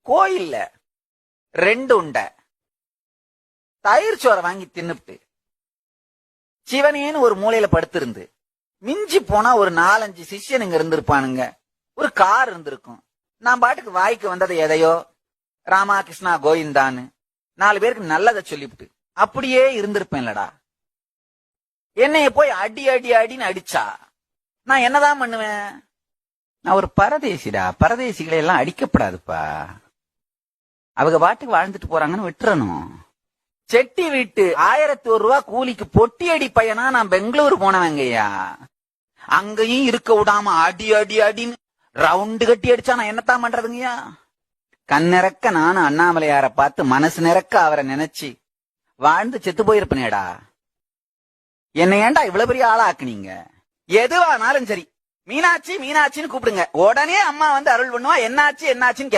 கோயில்ல 2 உண்டை தயிர் சோறை வாங்கி தின்னுப்ட்டு சிவனேன்னு ஒரு மூலையில படுத்திருந்து மிஞ்சி போனா ஒரு 4-5 சிஷ்யனுங்க இருந்திருப்பானுங்க. ஒரு கார் இருந்திருக்கும். நான் பாட்டுக்கு வாய்க்கு வந்ததை எதையோ ராமா கிருஷ்ணா கோவிந்தான்னு 4 பேருக்கு நல்லதை சொல்லிவிட்டு அப்படியே இருந்திருப்பேன்லடா. என்னைய போய் அடி அடி அடின்னு அடிச்சா நான் என்னதான் பண்ணுவேன்? நான் ஒரு பரதேசிடா. பரதேசிகளை எல்லாம் அடிக்கப்படாதுப்பா. அவங்க பாட்டுக்கு வாழ்ந்துட்டு போறாங்கன்னு விட்டுறணும். செட்டி வீட்டு 1001 ரூபா கூலிக்கு பொட்டி அடி பையனா நான் பெங்களூர் போனவங்கய்யா. அங்கேயும் இருக்க விடாம அடி அடி அடின்னு ரவுண்டு கட்டி அடிச்சா நான் என்னத்தான் பண்றதுங்கய்யா? கண்ணிறக்க நானும் அண்ணாமலையார பார்த்து மனசு நிறக்க அவரை நினைச்சு வாழ்ந்து செத்து போயிருப்பனேடா. என்ன ஏன்டா இவ்வளவு பெரிய ஆளா ஆக்குனீங்க? எதுவானாலும் சரி மீனாட்சி மீனாட்சின்னு கூப்பிடுங்க. உடனே அம்மா வந்து அருள் பண்ணுவா. என்னாச்சு என்னாச்சுன்னு